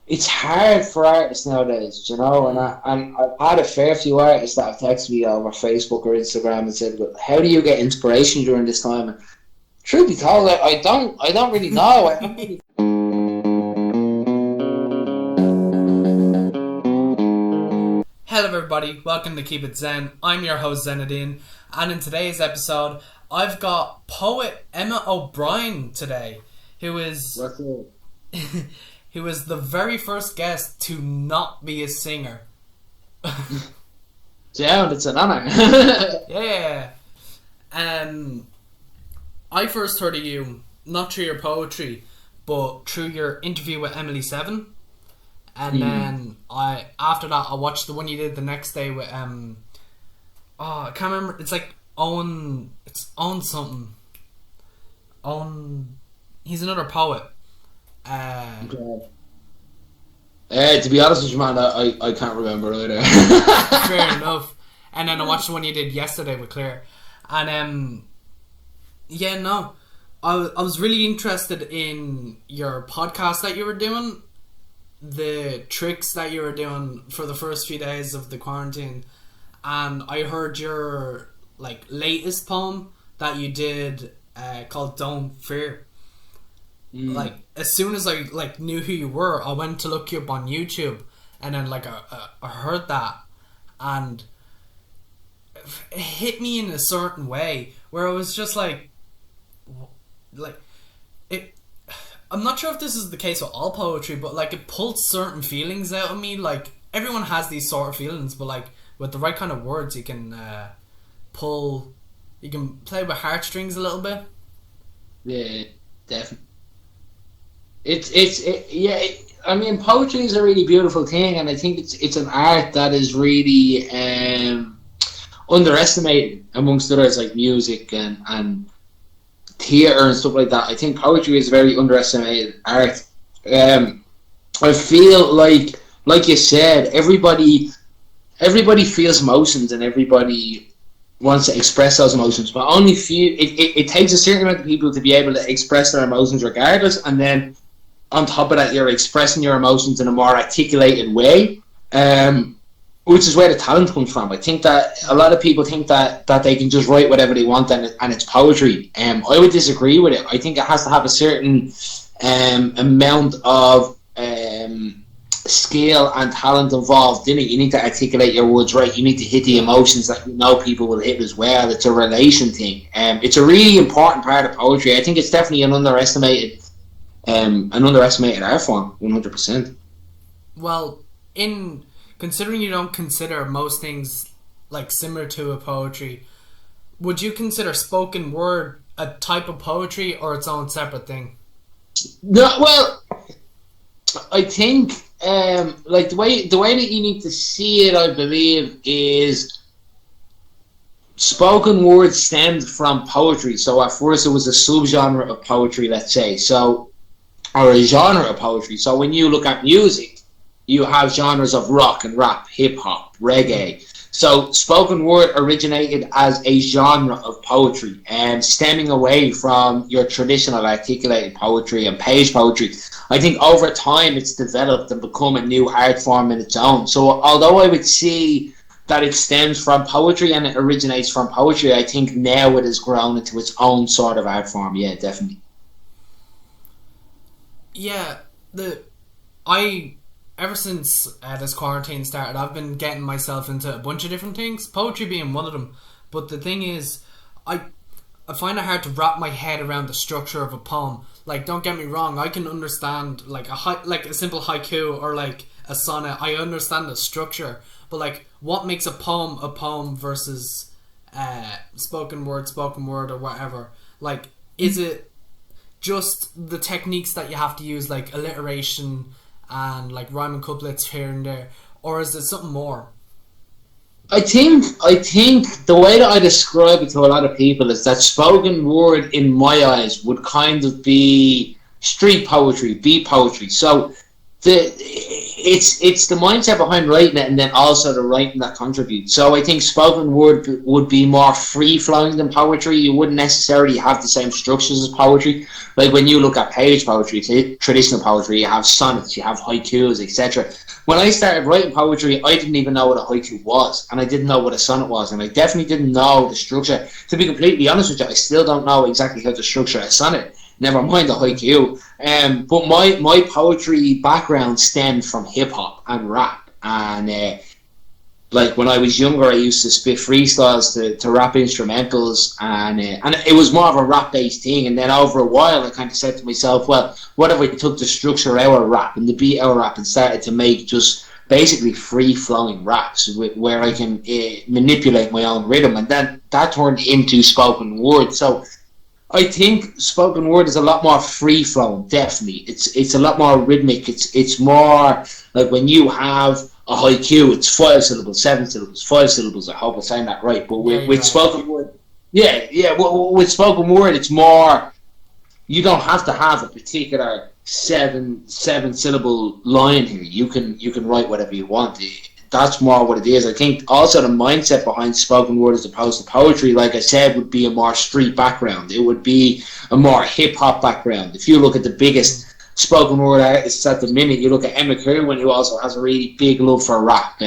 it's hard for artists nowadays, you know. And I've had a fair few artists that have texted me over Facebook or Instagram and said, "Well, how do you get inspiration during this time?" And truth be told, I don't really know. I don't really. Hello everybody, welcome to Keep It Zen. I'm your host Zenadean, and in today's episode I've got poet Emmet O'Brien today, who is What's up? who is the very first guest to not be a singer. Yeah, it's an honor. Yeah. I first heard of you not through your poetry, but through your interview with Emily Seven. And then after that I watched the one you did the next day with I can't remember, it's like Owen something. He's another poet. Okay. To be honest with you, man, I can't remember either. Fair enough. And then I watched the one you did yesterday with Claire. And I was really interested in your podcast that you were doing, the tricks that you were doing for the first few days of the quarantine, and I heard your latest poem that you did called "Don't Fear." Like, as soon as I knew who you were, I went to look you up on YouTube, and then I heard that, and it hit me in a certain way where I was just like it. I'm not sure if this is the case with all poetry, but it pulled certain feelings out of me. Like, everyone has these sort of feelings, but with the right kind of words, you can play with heartstrings a little bit. Yeah, definitely. I mean, poetry is a really beautiful thing, and I think it's an art that is really underestimated amongst others, like music and theatre and stuff like that. I think poetry is a very underestimated art. I feel like you said, everybody feels emotions and everybody wants to express those emotions, but only few. It takes a certain amount of people to be able to express their emotions regardless, and then on top of that, you're expressing your emotions in a more articulated way. Which is where the talent comes from. I think that a lot of people think that they can just write whatever they want and it's poetry. I would disagree with it. I think it has to have a certain amount of skill and talent involved in it. You need to articulate your words right. You need to hit the emotions that you know people will hit as well. It's a relation thing. It's a really important part of poetry. I think it's definitely an underestimated art form, 100%. Well, considering you don't consider most things similar to a poetry, would you consider spoken word a type of poetry or its own separate thing? No, well, I think the way that you need to see it, I believe, is spoken word stemmed from poetry. So at first it was a subgenre of poetry, let's say, or a genre of poetry. So when you look at music, you have genres of rock and rap, hip-hop, reggae. So spoken word originated as a genre of poetry and stemming away from your traditional articulated poetry and page poetry. I think over time it's developed and become a new art form in its own. So although I would see that it stems from poetry and it originates from poetry, I think now it has grown into its own sort of art form. Yeah, definitely. Yeah, ever since this quarantine started, I've been getting myself into a bunch of different things, poetry being one of them. But the thing is, I find it hard to wrap my head around the structure of a poem. Don't get me wrong, I can understand a simple haiku or a sonnet. I understand the structure, but what makes a poem versus spoken word or whatever? Is it just the techniques that you have to use, like alliteration and rhyming couplets here and there, or is it something more? I think the way that I describe it to a lot of people is that spoken word, in my eyes, would kind of be street poetry, beat poetry. So it's the mindset behind writing it, and then also the writing that contributes. So I think spoken word would be more free flowing than poetry. You wouldn't necessarily have the same structures as poetry. Like when you look at page poetry, traditional poetry, you have sonnets, you have haikus, etc. When I started writing poetry, I didn't even know what a haiku was, and I didn't know what a sonnet was, and I definitely didn't know the structure. To be completely honest with you, I still don't know exactly how to structure a sonnet. Never mind the haiku. But my poetry background stemmed from hip hop and rap, and like when I was younger, I used to spit freestyles to rap instrumentals, and it was more of a rap based thing. And then over a while, I kind of said to myself, well, what if I took the structure out of rap and the beat out of rap and started to make just basically free flowing raps where I can manipulate my own rhythm, and then that turned into spoken word. So I think spoken word is a lot more free flowing. Definitely, it's a lot more rhythmic. It's more like when you have a haiku, it's 5 syllables, 7 syllables, 5 syllables. I hope I'm saying that right. But with spoken word, with spoken word, it's more. You don't have to have a particular seven syllable line here. You can write whatever you want. That's more what it is. I think also the mindset behind spoken word as opposed to poetry, like I said, would be a more street background. It would be a more hip hop background. If you look at the biggest spoken word artists at the minute, you look at Emmet O'Brien, who also has a really big love for rap.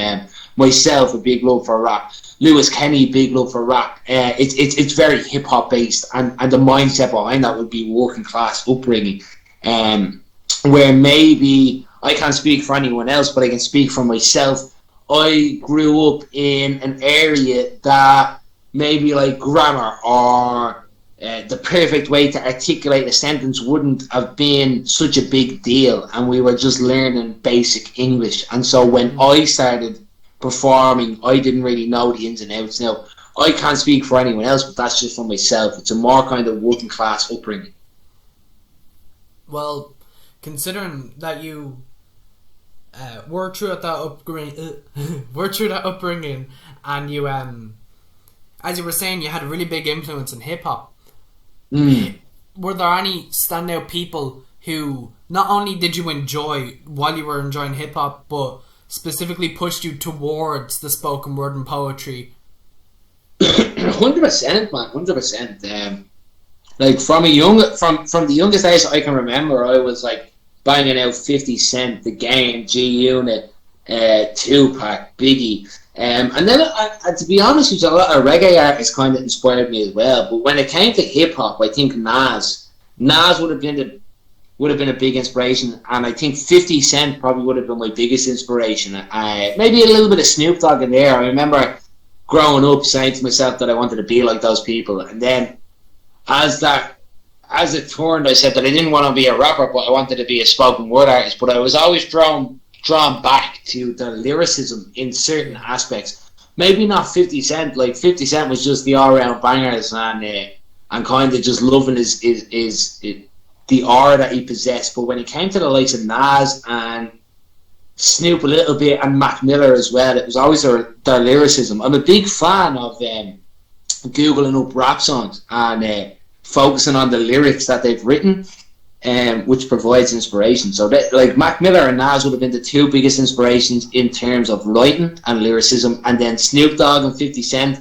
Myself, a big love for rap. Lewis Kenny, big love for rap. It's very hip hop based, and the mindset behind that would be working class upbringing, where maybe I can't speak for anyone else, but I can speak for myself. I grew up in an area that maybe like grammar or the perfect way to articulate a sentence wouldn't have been such a big deal, and we were just learning basic English. And so when I started performing, I didn't really know the ins and outs. Now, I can't speak for anyone else, but that's just for myself. It's a more kind of working class upbringing. Well, considering that you were through that upbringing, and you, as you were saying, you had a really big influence in hip hop. Were there any standout people who not only did you enjoy while you were enjoying hip hop, but specifically pushed you towards the spoken word and poetry? 100%, man, 100%. Like from the youngest age I can remember, I was like banging out 50 Cent, The Game, G Unit, Tupac, Biggie, and then to be honest with you, a lot of reggae artists kind of inspired me as well. But when it came to hip hop, I think Nas would have been a big inspiration, and I think 50 Cent probably would have been my biggest inspiration. Maybe a little bit of Snoop Dogg in there. I remember growing up saying to myself that I wanted to be like those people, and then as it turned, I said that I didn't want to be a rapper, but I wanted to be a spoken word artist. But I was always drawn back to the lyricism in certain aspects. Maybe not 50 Cent. Like 50 Cent was just the all-round bangers, and kind of just loving his the aura that he possessed. But when it came to the likes of Nas and Snoop a little bit, and Mac Miller as well, it was always their lyricism. I'm a big fan of Googling up rap songs and focusing on the lyrics that they've written, which provides inspiration. So like Mac Miller and Nas would have been the two biggest inspirations in terms of writing and lyricism, and then Snoop Dogg and 50 Cent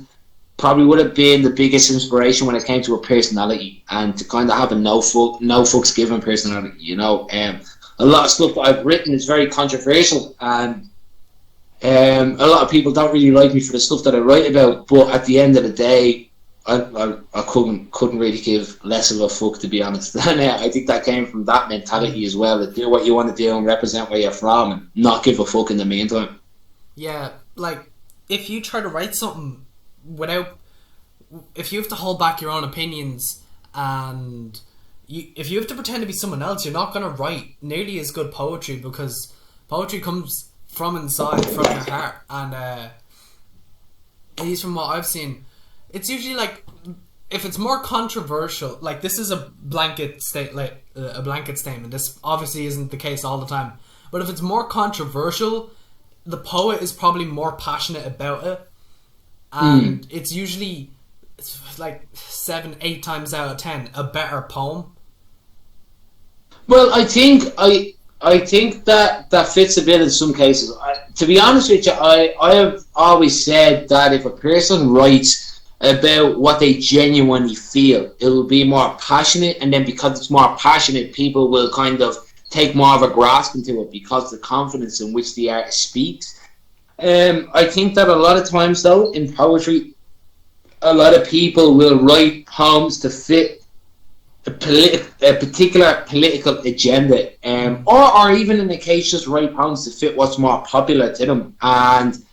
probably would have been the biggest inspiration when it came to a personality, and to kind of have a no fucks given personality. You know, a lot of stuff that I've written is very controversial, and a lot of people don't really like me for the stuff that I write about. But at the end of the day, I couldn't really give less of a fuck, to be honest. And I think that came from that mentality as well, to do what you want to do and represent where you're from, and not give a fuck in the meantime. Yeah, like if you try to write something if you have to hold back your own opinions, and if you have to pretend to be someone else, you're not going to write nearly as good poetry, because poetry comes from inside, from your heart. And at least from what I've seen, it's usually like, if it's more controversial, like this is a blanket statement. This obviously isn't the case all the time, but if it's more controversial, the poet is probably more passionate about it, and it's usually like 7-8 times out of 10 a better poem. Well, I think I think that fits a bit in some cases. To be honest with you, I have always said that if a person writes about what they genuinely feel, it will be more passionate, and then because it's more passionate, people will kind of take more of a grasp into it because of the confidence in which the artist speaks. I think that a lot of times, though, in poetry, a lot of people will write poems to fit a particular political agenda, or even in the case just write poems to fit what's more popular to them and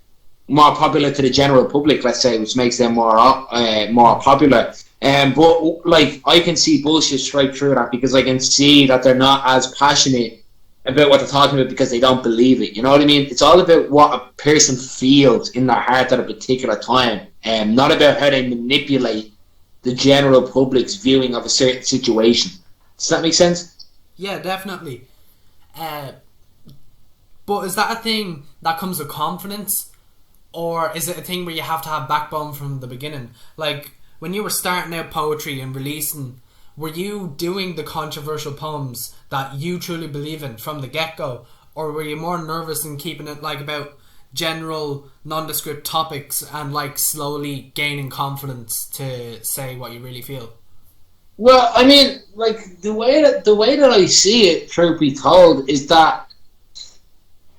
more popular to the general public, let's say, which makes them more popular. But like I can see bullshit straight through that because I can see that they're not as passionate about what they're talking about because they don't believe it. You know what I mean? It's all about what a person feels in their heart at a particular time, and not about how they manipulate the general public's viewing of a certain situation. Does that make sense? Yeah, definitely. But is that a thing that comes with confidence? Or is it a thing where you have to have backbone from the beginning? Like, when you were starting out poetry and releasing, were you doing the controversial poems that you truly believe in from the get-go? Or were you more nervous in keeping it like about general nondescript topics and like slowly gaining confidence to say what you really feel? Well, I mean, like the way that I see it, truth be told, is that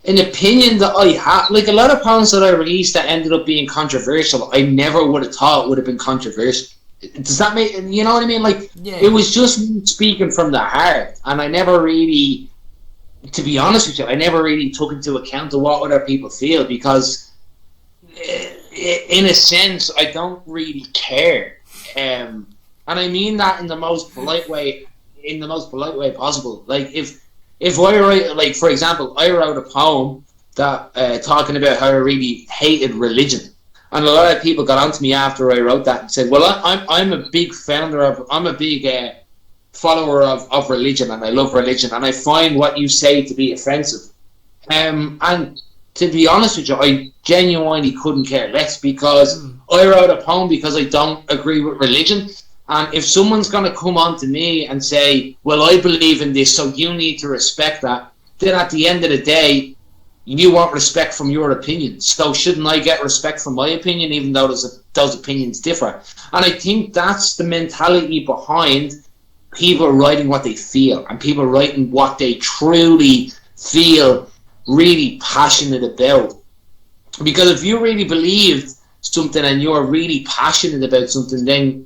an opinion that I have, like a lot of poems that I released that ended up being controversial, I never would have thought would have been controversial. Does that make, you know what I mean? Like, Yeah. It was just me speaking from the heart, and I never really, to be honest with you, I never really took into account of what other people feel because, in a sense, I don't really care. And I mean that in the most polite way, possible. Like if I write, like for example, I wrote a poem that talking about how I really hated religion, and a lot of people got onto me after I wrote that and said, "Well, I'm a big follower of religion, and I love religion, and I find what you say to be offensive." And to be honest with you, I genuinely couldn't care less because I wrote a poem because I don't agree with religion. And if someone's going to come on to me and say, well, I believe in this, so you need to respect that, then at the end of the day, you want respect from your opinion. So shouldn't I get respect from my opinion, even though those opinions differ? And I think that's the mentality behind people writing what they feel and people writing what they truly feel really passionate about. Because if you really believe something and you're really passionate about something, then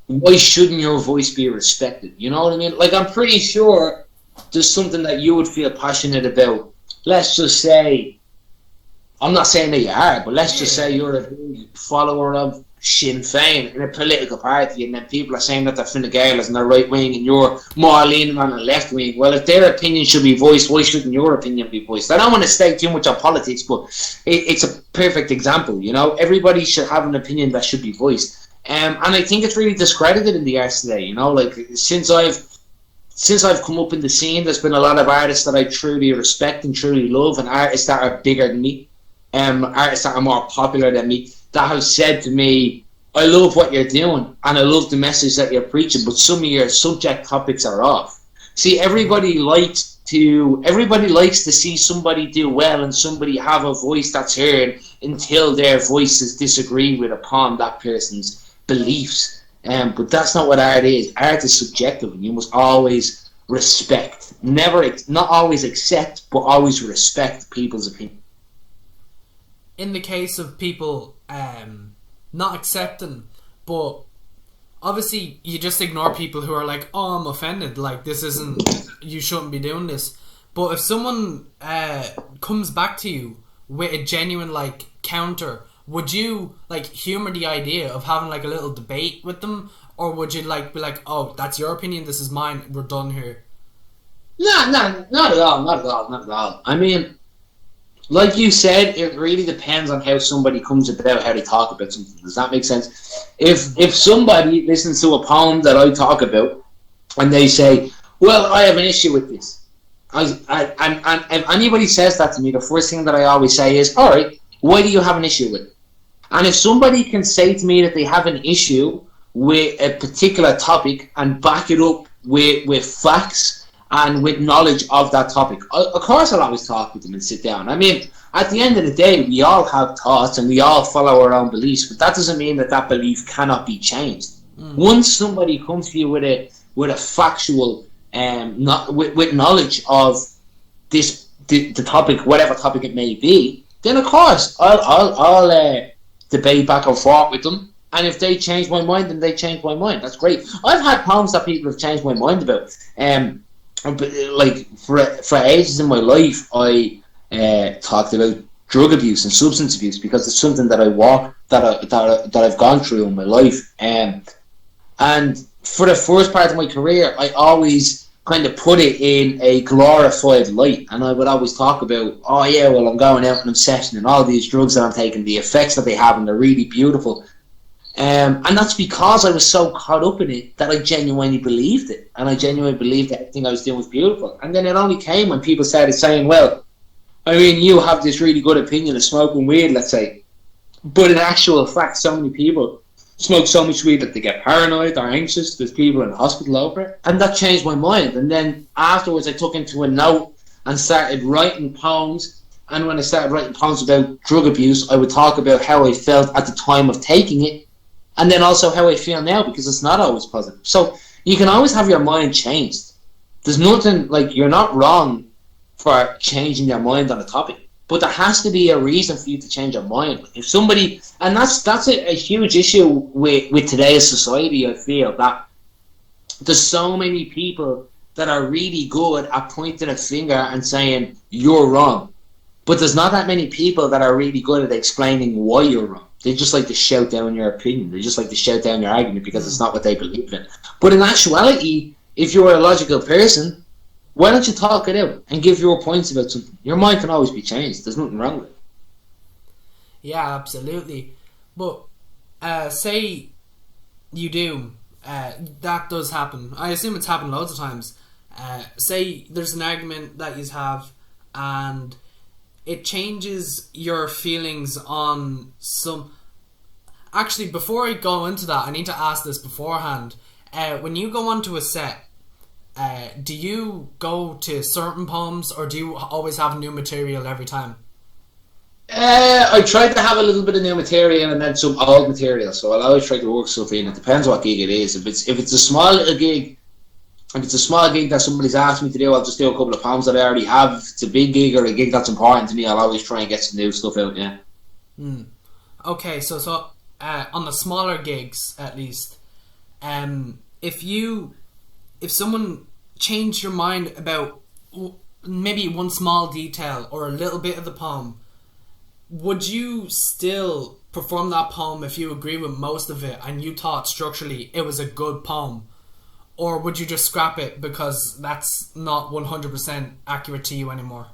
why shouldn't your voice be respected? You know what I mean? Like, I'm pretty sure there's something that you would feel passionate about. Let's just say, I'm not saying that you are, but let's just say you're a big follower of Sinn Féin in a political party, and then people are saying that they're Fine Gaelers and they're right wing, and you're more leaning on the left wing. Well, if their opinion should be voiced, why shouldn't your opinion be voiced? I don't want to stay too much on politics, but it's a perfect example. You know, everybody should have an opinion that should be voiced. And I think it's really discredited in the arts today. You know, like since I've come up in the scene, there's been a lot of artists that I truly respect and truly love, and artists that are bigger than me, artists that are more popular than me, that have said to me, I love what you're doing and I love the message that you're preaching, but some of your subject topics are off. See, everybody likes to see somebody do well and somebody have a voice that's heard until their voice is disagreed with upon that person's beliefs. But that's not what art is. Art is subjective, and you must always respect. Not always accept, but always respect people's opinion. In the case of people not accepting, but obviously you just ignore people who are like, oh, I'm offended, like this isn't, you shouldn't be doing this. But if someone comes back to you with a genuine like counter, would you like humor the idea of having like a little debate with them, or would you like be like, oh, that's your opinion, this is mine, we're done here? No, not at all. I mean, like you said, it really depends on how somebody comes about how they talk about something. Does that make sense? If somebody listens to a poem that I talk about and they say, well, I have an issue with this, and if anybody says that to me, the first thing that I always say is, all right, why do you have an issue with it? And if somebody can say to me that they have an issue with a particular topic and back it up with facts and with knowledge of that topic. Of course, I'll always talk with them and sit down. I mean, at the end of the day, we all have thoughts and we all follow our own beliefs, but that doesn't mean that that belief cannot be changed. Once somebody comes to you with a factual, not with knowledge of the topic, whatever topic it may be, then of course I'll debate back and forth with them. And if they change my mind, then they change my mind. That's great. I've had poems that people have changed my mind about. Like for ages in my life, I talked about drug abuse and substance abuse because it's something that I've gone through in my life. And for the first part of my career, I always kind of put it in a glorified light, and I would always talk about, oh yeah, well, I'm going out and I'm sessioning and all these drugs that I'm taking, the effects that they have, and they're really beautiful. And that's because I was so caught up in it that I genuinely believed it, and I genuinely believed that everything I was doing was beautiful. And then it only came when people started saying, well, I mean, you have this really good opinion of smoking weed, let's say, but in actual fact, so many people smoke so much weed that they get paranoid or anxious. There's people in the hospital over it, and that changed my mind. And then afterwards, I took into a note and started writing poems. And when I started writing poems about drug abuse, I would talk about how I felt at the time of taking it, and then also how I feel now, because it's not always positive. So you can always have your mind changed. There's nothing, like, you're not wrong for changing your mind on a topic, but there has to be a reason for you to change your mind. If somebody, and that's a huge issue with today's society, I feel, that there's so many people that are really good at pointing a finger and saying, you're wrong. But there's not that many people that are really good at explaining why you're wrong. They just like to shout down your opinion. They just like to shout down your argument because it's not what they believe in. But in actuality, if you're a logical person, why don't you talk it out and give your points about something? Your mind can always be changed. There's nothing wrong with it. Yeah, absolutely. But say you do, that does happen. I assume it's happened loads of times. Say there's an argument that you have and it changes your feelings on some... Actually, before I go into that, I need to ask this beforehand. When you go onto a set, do you go to certain poems, or do you always have new material every time? I try to have a little bit of new material and then some old material, so I'll always try to work stuff in. It depends what gig it is. If it's a small little gig, if it's a small gig that somebody's asked me to do, I'll just do a couple of poems that I already have. If it's a big gig or a gig that's important to me, I'll always try and get some new stuff out, yeah. Okay, so on the smaller gigs, at least, if someone changed your mind about maybe one small detail or a little bit of the poem, would you still perform that poem if you agree with most of it and you thought structurally it was a good poem? Or would you just scrap it because that's not 100% accurate to you anymore?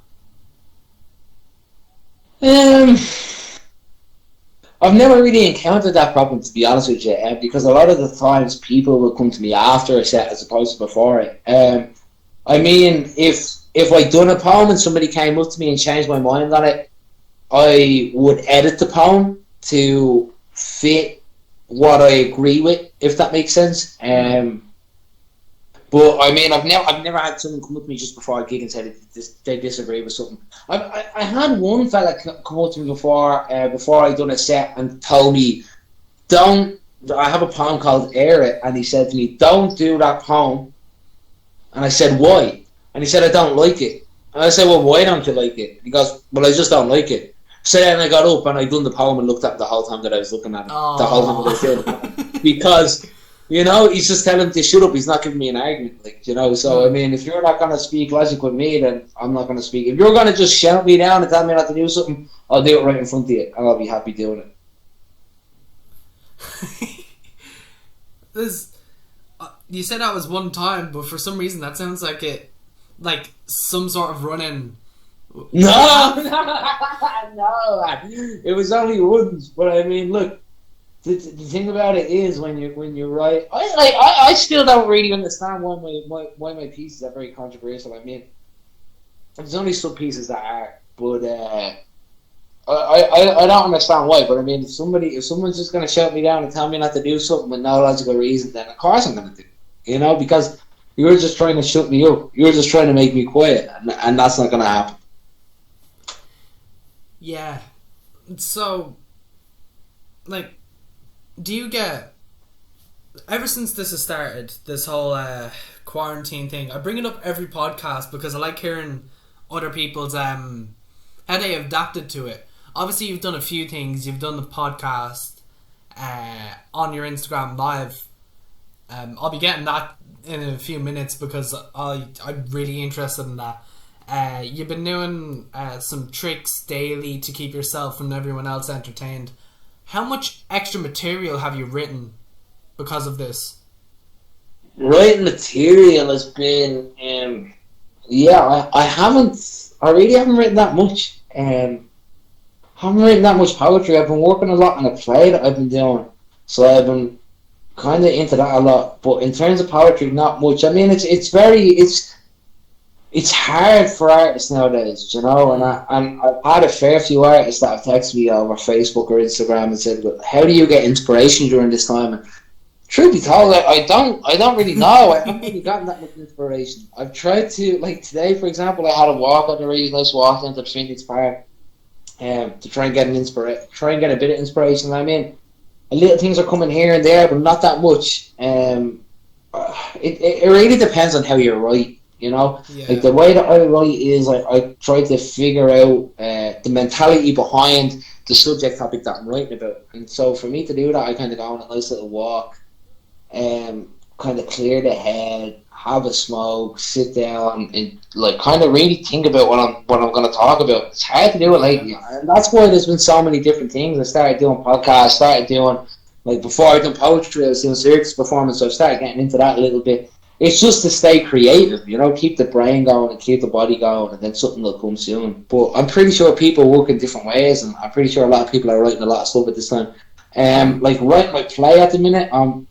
I've never really encountered that problem, to be honest with you, because a lot of the times people will come to me after a set as opposed to before it. I mean, if I'd done a poem and somebody came up to me and changed my mind on it, I would edit the poem to fit what I agree with, if that makes sense. But I mean, I've never had someone come up to me just before a gig and say they disagree with something. I had one fella come up to me before I done a set and told me, I have a poem called Air It, and he said to me, don't do that poem. And I said, why? And he said, I don't like it. And I said, well, why don't you like it? He goes, well, I just don't like it. So then I got up and I done the poem and looked at it the whole time that I was looking at it. The whole time that I was doing it. Because, you know, he's just telling him to shut up. He's not giving me an argument, like, you know. So, I mean, if you're not going to speak logic with me, then I'm not going to speak. If you're going to just shout me down and tell me not to do something, I'll do it right in front of you and I'll be happy doing it. You said that was one time, but for some reason that sounds like some sort of run-in. No, it was only once. But I mean, look, the thing about it is when you write, I still don't really understand why my pieces are very controversial. I mean, there's only some pieces that are, but I don't understand why. But I mean, if someone's just gonna shut me down and tell me not to do something with no logical reason, then of course I'm gonna do it. You know, because You're just trying to shut me up. You're just trying to make me quiet, and that's not going to happen. Yeah. So, like, do you get... Ever since this has started, this whole quarantine thing, I bring it up every podcast because I like hearing other people's how they adapted to it. Obviously, you've done a few things. You've done the podcast on your Instagram Live. I'll be getting that in a few minutes because I'm really interested in that. You've been doing some tricks daily to keep yourself and everyone else entertained. How much extra material have you written because of this? Writing material has been, I really haven't written that much. Haven't written that much poetry. I've been working a lot on a play that I've been doing, so I've been kind of into that a lot. But in terms of poetry, not much. I mean, it's hard for artists nowadays, you know. And I've had a fair few artists that have texted me over Facebook or Instagram and said, "Well, how do you get inspiration during this time?" And truth be told, I don't really know. I haven't really gotten that much inspiration. I've tried to, like today, for example, I had a walk on a really nice walk into Phoenix Park, to try and get a bit of inspiration. I mean, little things are coming here and there, but not that much. It really depends on how you write. You know, like the way that I write is like I try to figure out the mentality behind the subject topic that I'm writing about, and so for me to do that, I kind of go on a nice little walk, kind of clear the head, have a smoke, sit down, and like kind of really think about what I'm going to talk about. It's hard to do it lately, and that's why there's been so many different things. I started doing podcasts, started doing like before I done poetry, I was doing circus performance, so I started getting into that a little bit. It's just to stay creative, you know, keep the brain going and keep the body going, and then something will come soon. But I'm pretty sure people work in different ways, and I'm pretty sure a lot of people are writing a lot of stuff at this time. Like writing my play at the minute, I'm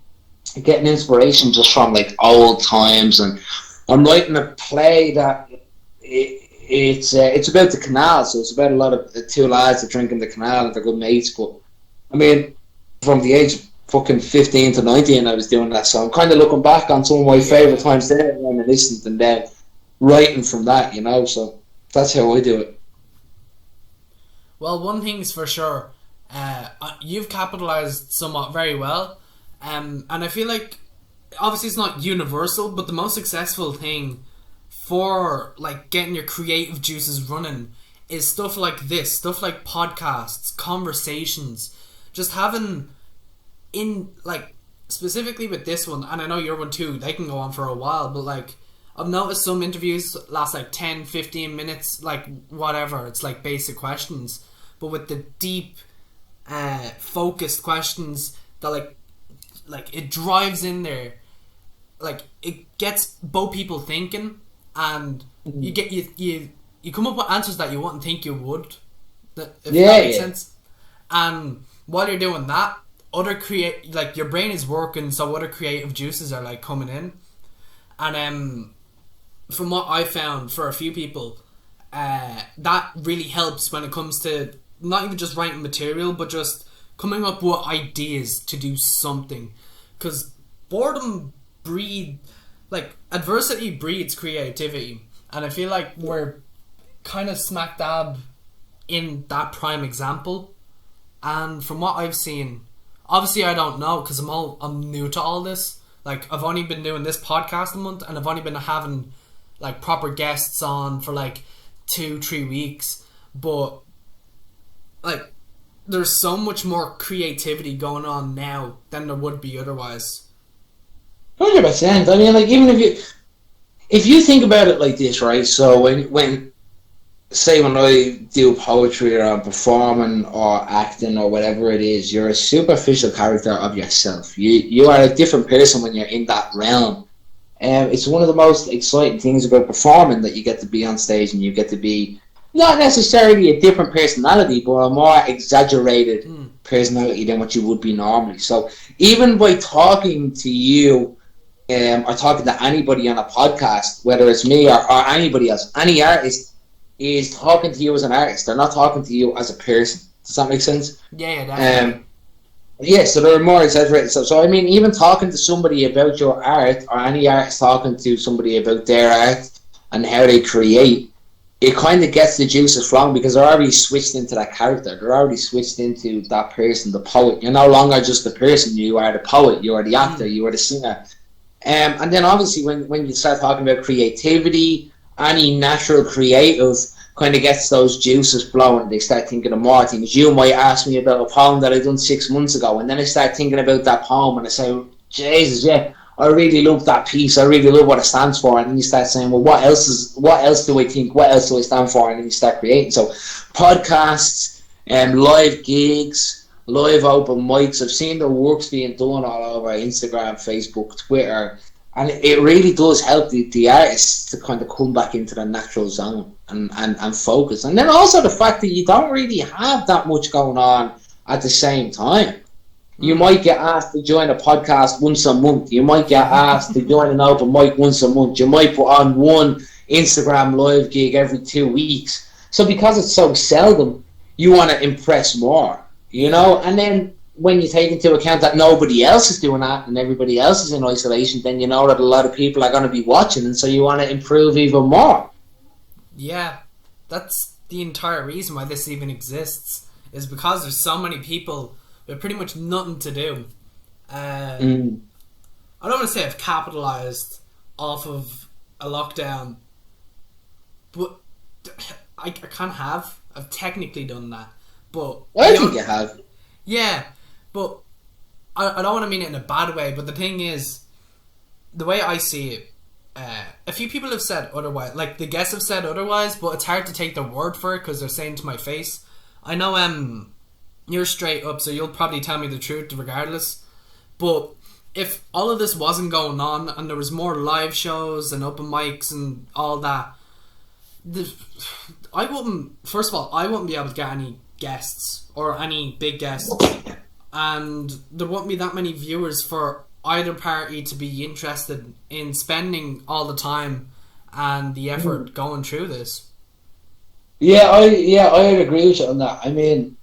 getting inspiration just from like old times, and I'm writing a play that it's about the canal, so it's about a lot of two lads that drink in the canal and they're good mates. But I mean, from the age of fucking 15 to 19 I was doing that, so I'm kind of looking back on some of my favourite times there and reminiscent, and then writing from that, you know. So that's how I do it. Well, one thing's for sure, you've capitalised somewhat very well, and I feel like obviously it's not universal, but the most successful thing for like getting your creative juices running is stuff like this, stuff like podcasts, conversations, just having in like specifically with this one, and I know your one too, they can go on for a while, but like I've noticed some interviews last like 10-15 minutes, like whatever, it's like basic questions, but with the deep focused questions that like it drives in there, like it gets both people thinking, and you get you come up with answers that you wouldn't think you would, if that makes sense. And while you're doing that, your brain is working, so other creative juices are like coming in. And from what I found for a few people, that really helps when it comes to not even just writing material, but just coming up with ideas to do something. Because adversity breeds creativity, and I feel like we're kind of smack dab in that prime example. And from what I've seen, obviously I don't know because I'm new to all this. Like I've only been doing this podcast a month, and I've only been having like proper guests on for like 2-3 weeks. But like there's so much more creativity going on now than there would be otherwise. 100%. I mean, like even if you think about it like this, right? So when I do poetry or I'm performing or acting or whatever it is, you're a superficial character of yourself. You are a different person when you're in that realm. It's one of the most exciting things about performing, that you get to be on stage and you get to be not necessarily a different personality, but a more exaggerated personality than what you would be normally. So even by talking to you or talking to anybody on a podcast, whether it's me or anybody else, any artist is talking to you as an artist. They're not talking to you as a person. Does that make sense? Yeah, definitely. Yeah, so they're more exaggerated. So I mean, even talking to somebody about your art, or any artist talking to somebody about their art and how they create, it kind of gets the juices flowing because they're already switched into that character. They're already switched into that person, the poet. You're no longer just the person. You are the poet. You are the actor. You are the singer. And then obviously when you start talking about creativity, any natural creative kind of gets those juices flowing. They start thinking of more things. You might ask me about a poem that I done 6 months ago, and then I start thinking about that poem, and I say, Jesus, yeah, I really love that piece. I really love what it stands for. And then you start saying, well, what else do I think? What else do I stand for? And then you start creating. So podcasts, live gigs, live open mics. I've seen the works being done all over Instagram, Facebook, Twitter, and it really does help the artists to kind of come back into the natural zone and focus. And then also the fact that you don't really have that much going on at the same time. You might get asked to join a podcast once a month. You might get asked to join an open mic once a month. You might put on one Instagram live gig every 2 weeks. So because it's so seldom, you want to impress more, you know? And then when you take into account that nobody else is doing that and everybody else is in isolation, then you know that a lot of people are going to be watching, and so you want to improve even more. Yeah, that's the entire reason why this even exists, is because there's so many people with pretty much nothing to do. I don't want to say I've capitalised off of a lockdown, but I can't have. I've technically done that. But I think you have. Yeah, but I don't want to mean it in a bad way, but the thing is, the way I see it, a few people have said otherwise, like the guests have said otherwise, but it's hard to take their word for it because they're saying to my face. I know you're straight up, so you'll probably tell me the truth regardless, but if all of this wasn't going on and there was more live shows and open mics and all that, I wouldn't be able to get any guests or any big guests, and there wouldn't be that many viewers for either party to be interested in spending all the time and the effort going through this. I'd agree with you on that. I mean,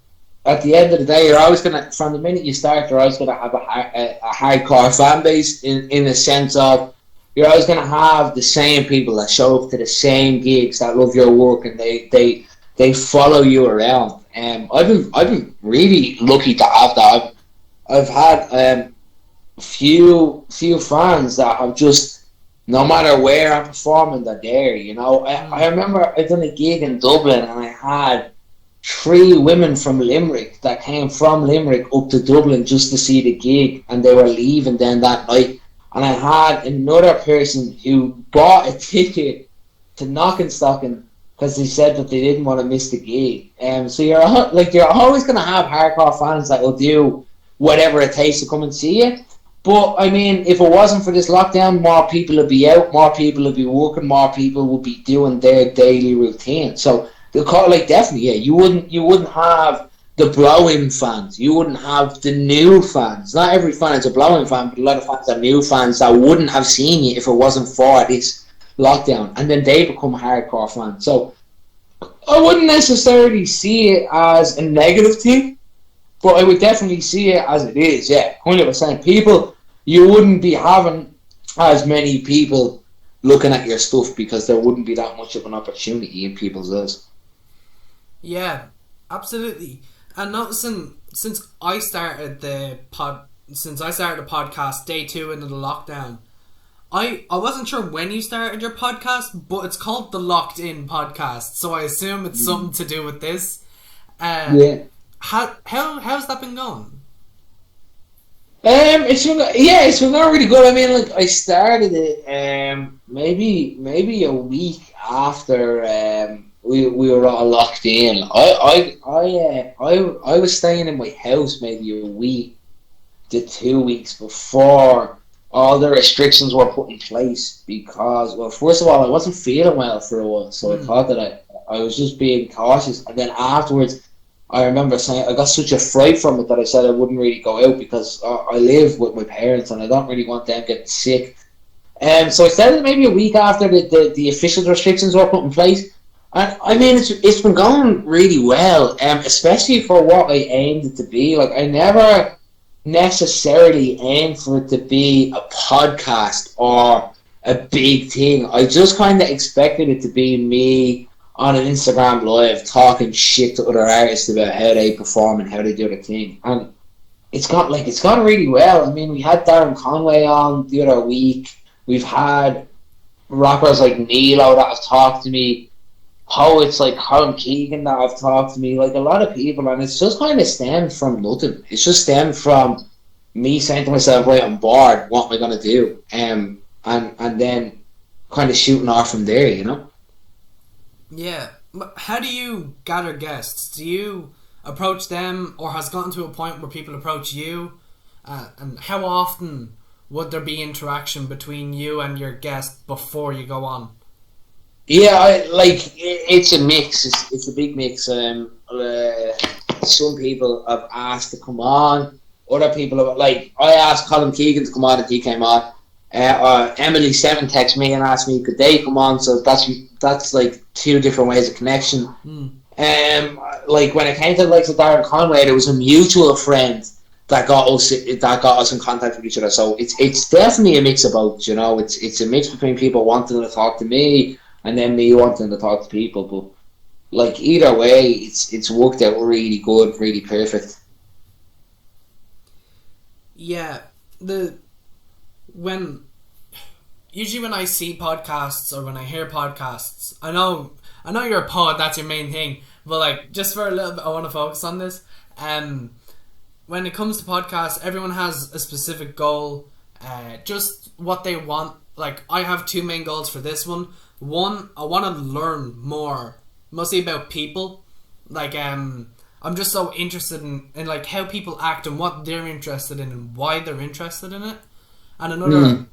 at the end of the day, you're always gonna, from the minute you start, you're always gonna have a hardcore fan base in the sense of you're always gonna have the same people that show up to the same gigs that love your work, and they follow you around. I've been really lucky to have that. I've had few fans that have just, no matter where I'm performing, they're there. You know, I remember I done a gig in Dublin, and I had 3 women from Limerick that came from Limerick up to Dublin just to see the gig, and they were leaving then that night. And I had another person who bought a ticket to Knockenstocking because they said that they didn't want to miss the gig. So you're always going to have hardcore fans that will do whatever it takes to come and see you. But I mean, if it wasn't for this lockdown, more people would be out, more people would be working, more people would be doing their daily routine. So definitely, yeah, you wouldn't have the blow-in fans. You wouldn't have the new fans. Not every fan is a blow-in fan, but a lot of fans are new fans that wouldn't have seen you if it wasn't for this lockdown, and then they become hardcore fans. So I wouldn't necessarily see it as a negative thing, but I would definitely see it as it is. Yeah, 100%. People, you wouldn't be having as many people looking at your stuff because there wouldn't be that much of an opportunity in people's eyes. Yeah, absolutely. And noticing since I started the podcast day 2 into the lockdown, I wasn't sure when you started your podcast, but it's called the Locked In Podcast, so I assume it's something to do with this. Yeah. How's that been going? It's been going really good. I mean, like, I started it maybe a week after we were all locked in. I was staying in my house maybe a week to 2 weeks before all the restrictions were put in place because, well, first of all, I wasn't feeling well for a while, so I thought that I was just being cautious, and then afterwards I remember saying I got such a fright from it that I said I wouldn't really go out because I live with my parents and I don't really want them getting sick. So I started maybe a week after the official restrictions were put in place. And I mean, it's been going really well, especially for what I aimed it to be. Like, I never necessarily aim for it to be a podcast or a big thing. I just kind of expected it to be me on an Instagram live talking shit to other artists about how they perform and how they do their thing. And it's gone really well. I mean, we had Darren Conway on the other week. We've had rappers like Nilo that have talked to me, poets like Colin Keegan that have talked to me, like a lot of people, and it's just kind of stemmed from nothing. It's just stemmed from me saying to myself, right, I'm bored, what am I going to do? And then kind of shooting off from there, you know? Yeah. How do you gather guests? Do you approach them, or has it gotten to a point where people approach you? And how often would there be interaction between you and your guest before you go on? Yeah, it's a mix. It's a big mix. Some people have asked to come on. Other people have, like, I asked Colin Keegan to come on and he came on. Emily Seven texted me and asked me could they come on. So that's like two different ways of connection. Like when it came to the likes of Darren Conway, there was a mutual friend that got us in contact with each other. So it's definitely a mix of both. You know, it's a mix between people wanting to talk to me and then me wanting to talk to people. But like either way, it's worked out really good, really perfect. Yeah, usually when I see podcasts or when I hear podcasts, I know you're a pod, that's your main thing, but like just for a little bit I want to focus on this. When it comes to podcasts, everyone has a specific goal, just what they want. Like I have two main goals for this one. One, I want to learn more, mostly about people. Like I'm just so interested in like how people act and what they're interested in and why they're interested in it. And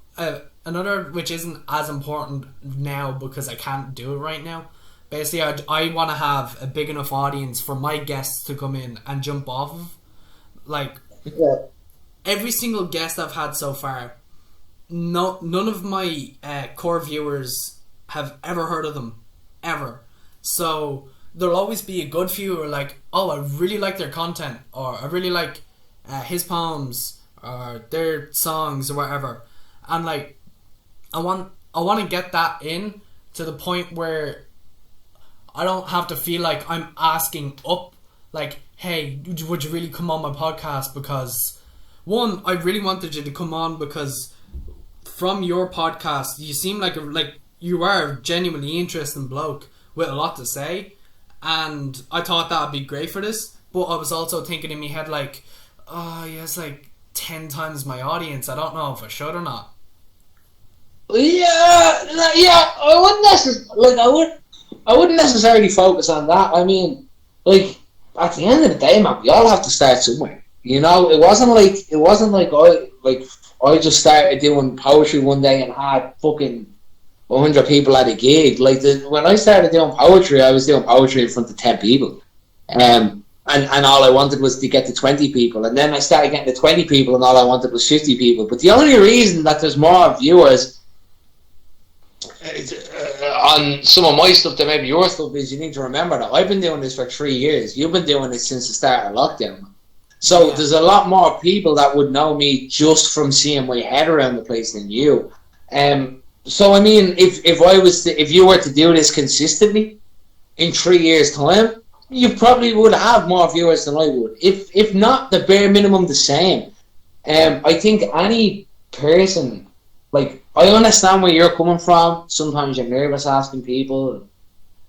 another which isn't as important now because I can't do it right now. Basically, I want to have a big enough audience for my guests to come in and jump off of. Like, every single guest I've had so far, none of my core viewers have ever heard of them, ever. So there'll always be a good few who are like, oh, I really like their content, or I really like his poems, or their songs, or whatever. And like, I want to get that in to the point where I don't have to feel like I'm asking up, like, hey, would you really come on my podcast? Because one, I really wanted you to come on because from your podcast, you seem like you are a genuinely interesting bloke with a lot to say, and I thought that would be great for this. But I was also thinking in my head like, oh, yeah, it's like 10 times my audience. I don't know if I should or not. Yeah. I wouldn't necessarily focus on that. I mean, like at the end of the day, man, we all have to start somewhere. You know, it wasn't like I just started doing poetry one day and had fucking 100 people at a gig. Like when I started doing poetry, I was doing poetry in front of 10 people, and all I wanted was to get to 20 people, and then I started getting to 20 people, and all I wanted was 50 people. But the only reason that there's more viewers on some of my stuff than maybe your stuff is you need to remember that I've been doing this for 3 years. You've been doing it since the start of lockdown. So yeah, there's a lot more people that would know me just from seeing my head around the place than you. So I mean, if you were to do this consistently in 3 years' time, you probably would have more viewers than I would. If not the bare minimum the same. I think any person, like, I understand where you're coming from. Sometimes you're nervous asking people.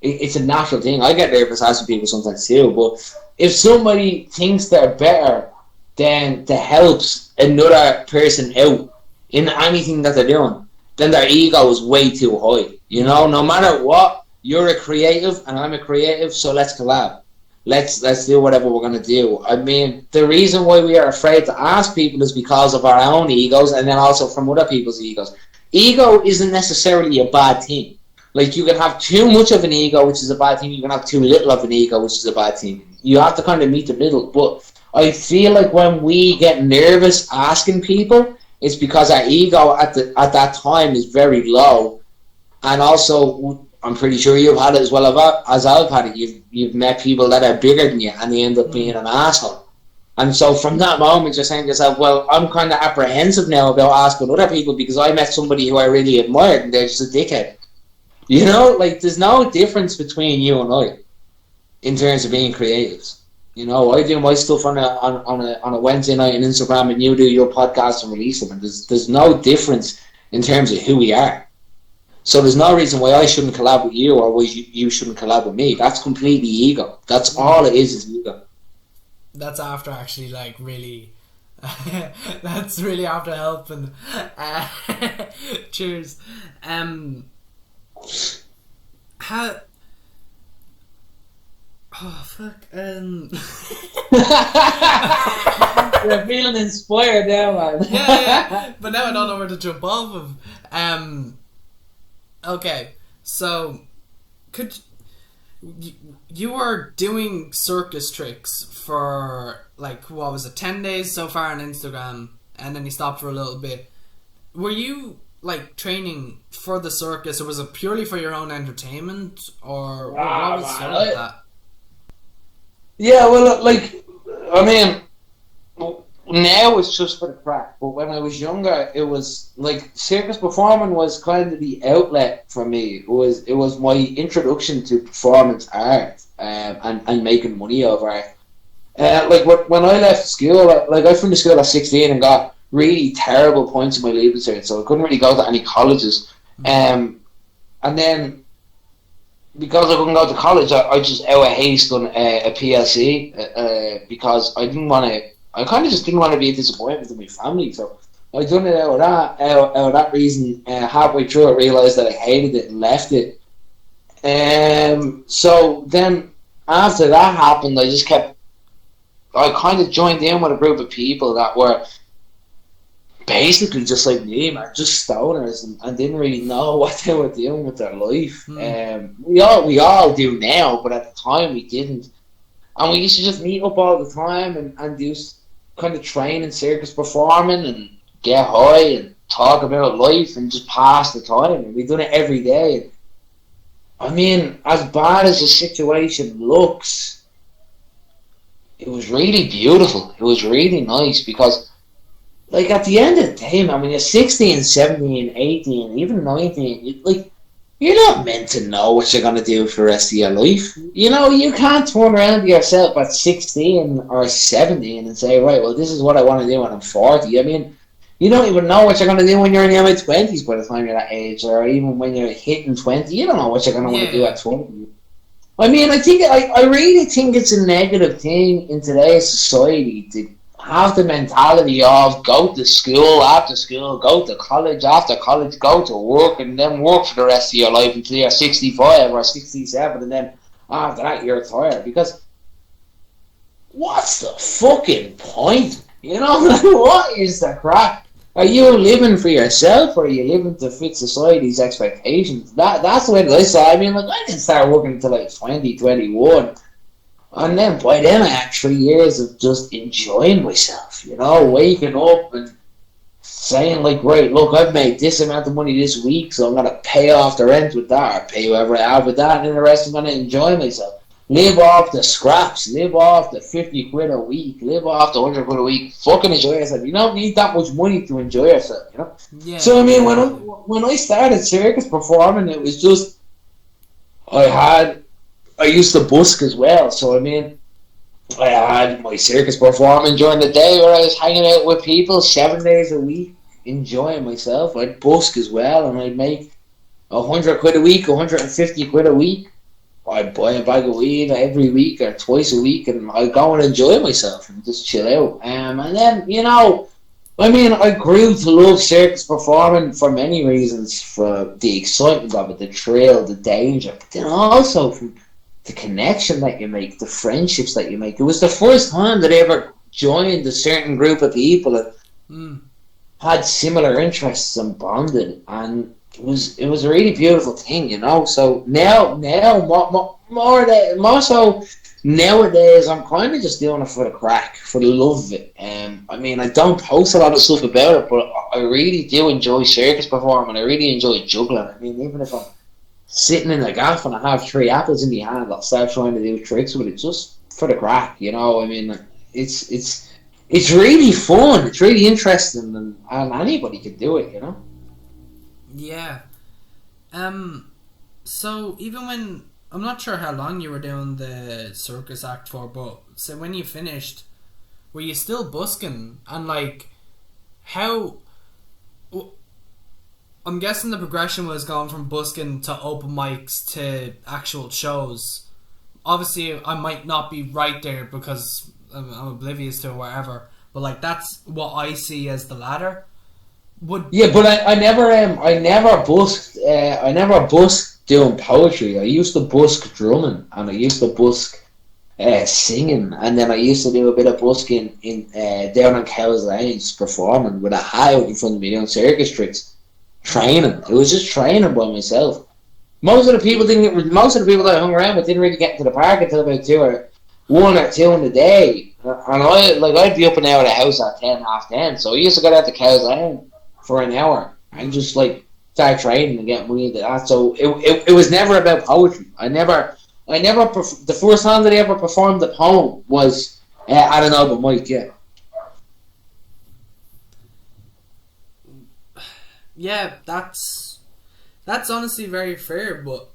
It's a natural thing. I get nervous asking people sometimes too. But if somebody thinks they're better than to help another person out in anything that they're doing, then their ego is way too high. You know, no matter what, you're a creative and I'm a creative, so let's collab. Let's do whatever we're going to do. I mean, the reason why we are afraid to ask people is because of our own egos and then also from other people's egos. Ego isn't necessarily a bad thing. Like, you can have too much of an ego, which is a bad thing. You can have too little of an ego, which is a bad thing. You have to kind of meet the middle. But I feel like when we get nervous asking people, it's because our ego at that time is very low. And also, I'm pretty sure you've had it as well as I've had it. You've met people that are bigger than you, and they end up being an asshole. And so from that moment, you're saying to yourself, well, I'm kind of apprehensive now about asking other people because I met somebody who I really admired and they're just a dickhead. You know, like, there's no difference between you and I in terms of being creatives. You know, I do my stuff on a Wednesday night on Instagram and you do your podcast and release them. And there's no difference in terms of who we are. So there's no reason why I shouldn't collab with you or why you shouldn't collab with me. That's completely ego. That's all it is ego. That's after actually, like, really... that's really after helping. Cheers. How... Oh, fuck. You're feeling inspired now, man. yeah. But now I don't know where to jump off of. Okay, so... Could... You were doing circus tricks for, like, what was it, 10 days so far on Instagram, and then you stopped for a little bit. Were you, like, training for the circus, or was it purely for your own entertainment, or what was sort of that? Yeah, well, like, I mean, now it's just for the crack, but when I was younger, it was, like, circus performing was kind of the outlet for me. It was my introduction to performance art, and making money over art. Like, when I left school, like, I finished school at 16 and got really terrible points in my leaving cert, so I couldn't really go to any colleges. And then, because I couldn't go to college, I just out of haste done a PLC, because I kind of just didn't want to be a disappointment to my family, so I done it out of that reason. Halfway through, I realised that I hated it and left it. So then, after that happened, I kind of joined in with a group of people that were basically just like me, man, just stoners, and didn't really know what they were doing with their life. We all do now, but at the time we didn't. And we used to just meet up all the time and do kind of train in circus performing and get high and talk about life and just pass the time. And we done it every day. I mean, as bad as the situation looks, it was really beautiful. It was really nice because, like, at the end of the day, man, when you're 16, 17, 18, even 19, you're not meant to know what you're going to do for the rest of your life. You know, you can't turn around to yourself at 16 or 17 and say, right, well, this is what I want to do when I'm 40. I mean, you don't even know what you're going to do when you're in your mid-20s by the time you're that age, or even when you're hitting 20. You don't know what you're going to want to do at 20. I mean, I really think it's a negative thing in today's society to have the mentality of go to school after school, go to college after college, go to work, and then work for the rest of your life until you're 65 or 67, and then after that you're tired. Because what's the fucking point? You know, what is the crack? Are you living for yourself, or are you living to fit society's expectations? That's the way I saw. I mean, like, I didn't start working until like 2021. And then by then I had 3 years of just enjoying myself, you know, waking up and saying, like, right, look, I've made this amount of money this week, so I'm going to pay off the rent with that, or pay whoever I have with that, and then the rest I'm going to enjoy myself. Live off the scraps, live off the 50 quid a week, live off the 100 quid a week, fucking enjoy yourself. You don't need that much money to enjoy yourself, you know? Yeah. So, I mean, when I started circus performing, it was just, I used to busk as well, so I mean, I had my circus performing during the day where I was hanging out with people 7 days a week, enjoying myself. I'd busk as well, and I'd make 100 quid a week, 150 quid a week. I'd buy a bag of weed every week or twice a week, and I'd go and enjoy myself and just chill out. And then, you know, I mean, I grew to love circus performing for many reasons, for the excitement of it, the thrill, the danger, but then also from the connection that you make, the friendships that you make. It was the first time that I ever joined a certain group of people that had similar interests and bonded, and it was a really beautiful thing, you know. So now more so nowadays, I'm kind of just doing it for the crack, for the love of it. I mean, I don't post a lot of stuff about it, but I really do enjoy circus performing. I really enjoy juggling. I mean, even if I'm sitting in the gaff and I have 3 apples in my hand, I'll start trying to do tricks with it just for the crack, you know. I mean, it's really fun. It's really interesting, and anybody can do it. You know. Yeah. So even when I'm not sure how long you were doing the circus act for, but so when you finished, were you still busking? And like, how? I'm guessing the progression was going from busking to open mics to actual shows. Obviously, I might not be right there because I'm oblivious to it or whatever. But like, that's what I see as the ladder. Yeah, but I never busked. I never busked doing poetry. I used to busk drumming, and I used to busk singing, and then I used to do a bit of busking in down on Cowes Lanes, performing with a hat out in front of me doing circus tricks. Training. It was just training by myself. Most of the people that I hung around with didn't really get into the park until about 1 or 2 in the day. And I'd be up and out of the house at 10, half 10. So I used to go out to Cowes Lane for an hour and just like start training and get money into that. So it was never about poetry. The first time that I ever performed a poem was at an open mic. Yeah. Yeah, that's honestly very fair, but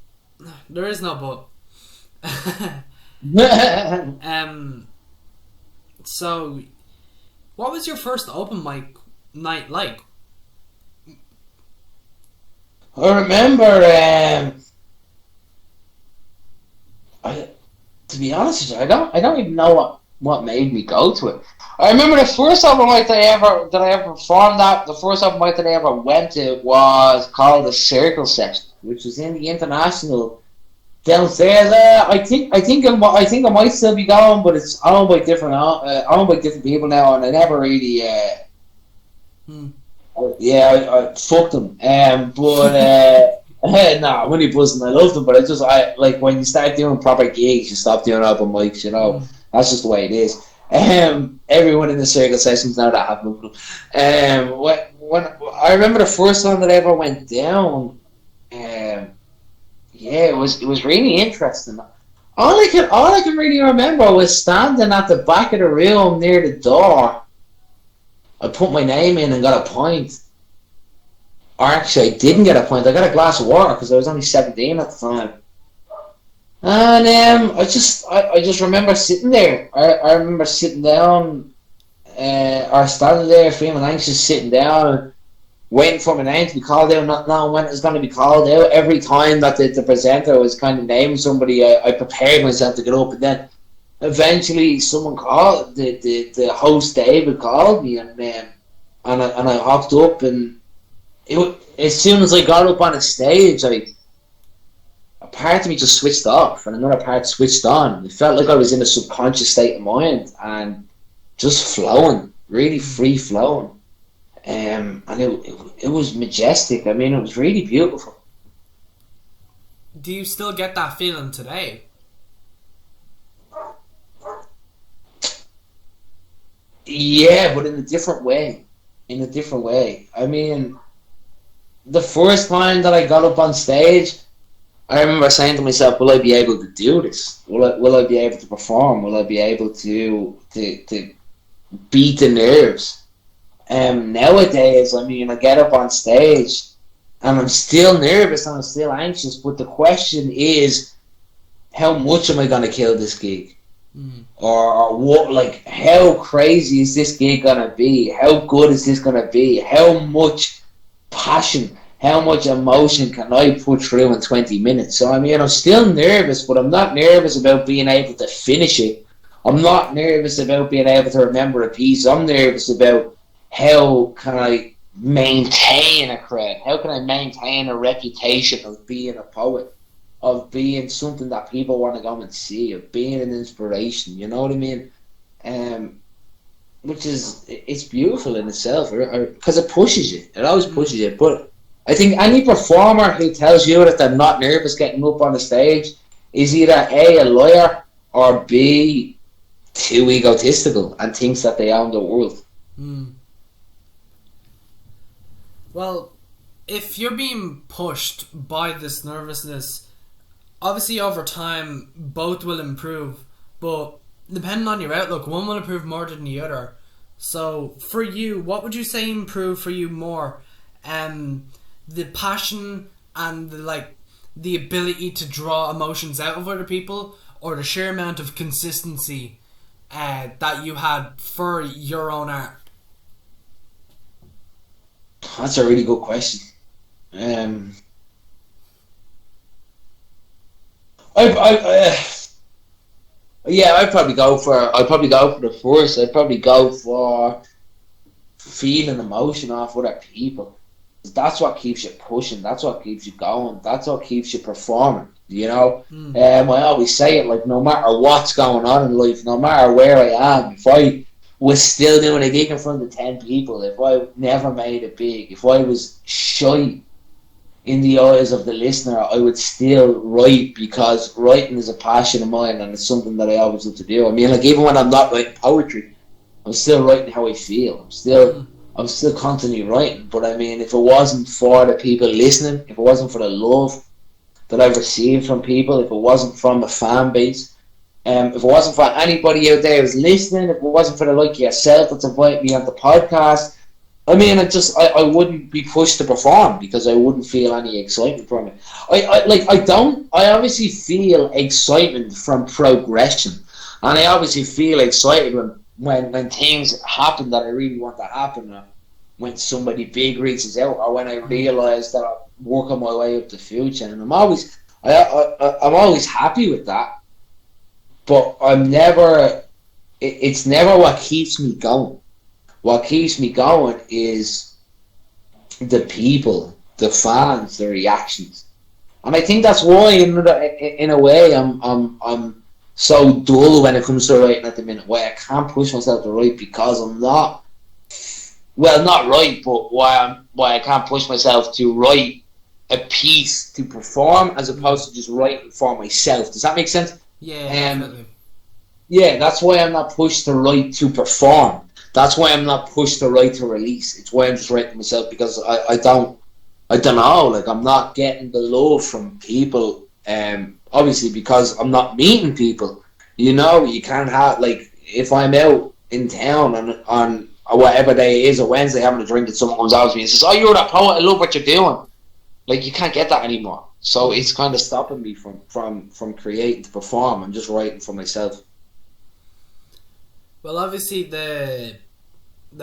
there is no but. So, what was your first open mic night like? I remember. To be honest with you, I don't even know what made me go to it. I remember the first open mic that I ever performed at. The first open mic that I ever went to was called the Circle Section, which was in the International downstairs. I think I might still be going, but it's owned by different people now, and I never really. Yeah, I fucked them. But nah, I'm only buzzing. I loved them, but I like when you start doing proper gigs, you stop doing open mics. You know, that's just the way it is. Everyone in the circle sessions now that happened. When I remember the first time that I ever went down, yeah, it was really interesting. All I can really remember was standing at the back of the room near the door. I put my name in and got a pint. Or actually, I didn't get a pint. I got a glass of water because I was only 17 at the time. And I just remember sitting there. I remember sitting down, or standing there, feeling anxious, sitting down, waiting for my name to be called out, not knowing when it was going to be called out. Every time that the presenter was kind of naming somebody, I prepared myself to get up, and then eventually someone called the host David called me, and I hopped up, and as soon as I got up on the stage, a part of me just switched off and another part switched on. It felt like I was in a subconscious state of mind and just flowing, really free flowing. And it was majestic. I mean, it was really beautiful. Do you still get that feeling today? Yeah, but in a different way. I mean, the first time that I got up on stage, I remember saying to myself, will I be able to do this? Will I be able to perform? Will I be able to beat the nerves? Nowadays, I mean, I get up on stage and I'm still nervous and I'm still anxious, but the question is, how much am I going to kill this gig? Or what? Like, how crazy is this gig going to be? How good is this going to be? How much passion, how much emotion can I put through in 20 minutes? So, I mean, I'm still nervous, but I'm not nervous about being able to finish it. I'm not nervous about being able to remember a piece. I'm nervous about how can I maintain a cred? How can I maintain a reputation of being a poet? Of being something that people want to go and see, of being an inspiration, you know what I mean? Which is, it's beautiful in itself, because it pushes you. It always pushes you. But I think any performer who tells you that they're not nervous getting up on the stage is either A, a liar, or B, too egotistical and thinks that they own the world. Well, if you're being pushed by this nervousness, obviously over time both will improve, but depending on your outlook, one will improve more than the other. So for you, what would you say improved for you more? The passion and the ability to draw emotions out of other people, or the sheer amount of consistency that you had for your own art? That's a really good question. I'd probably go for. I'd probably go for the first. I'd probably go for feeling emotion off other people. That's what keeps you pushing. That's what keeps you going. That's what keeps you performing. You know. I always say it, like, no matter what's going on in life, no matter where I am, if I was still doing a gig in front of 10 people, if I never made it big, if I was shy in the eyes of the listener, I would still write, because writing is a passion of mine and it's something that I always love to do. I mean, like, even when I'm not writing poetry, I'm still writing how I feel. I'm still constantly writing. But I mean, if it wasn't for the people listening, if it wasn't for the love that I've received from people, if it wasn't from the fan base, if it wasn't for anybody out there who's listening, if it wasn't for the like yourself that's invited me on the podcast, I mean, I wouldn't be pushed to perform, because I wouldn't feel any excitement from it. I obviously feel excitement from progression, and I obviously feel excited when things happen that I really want to happen, when somebody big reaches out, or when I realise that I'm working my way up the food chain. And I'm always happy with that, but it's never what keeps me going. What keeps me going is the people, the fans, the reactions, and I think that's why, in a way, I'm so dull when it comes to writing at the minute. Why I can't push myself to write, because I'm not right, but why I can't push myself to write a piece to perform, as opposed to just writing for myself. Does that make sense? Yeah, definitely. Yeah, that's why I'm not pushed to write to perform. That's why I'm not pushed to write to release. It's why I'm just writing myself, because I don't know, like, I'm not getting the love from people, obviously, because I'm not meeting people. You know, you can't have, like, if I'm out in town on whatever day it is, a Wednesday, having a drink, and someone comes out to me and says, "Oh, you're that poet, I love what you're doing." Like, you can't get that anymore. So it's kind of stopping me from creating to perform. I'm just writing for myself. Well, obviously the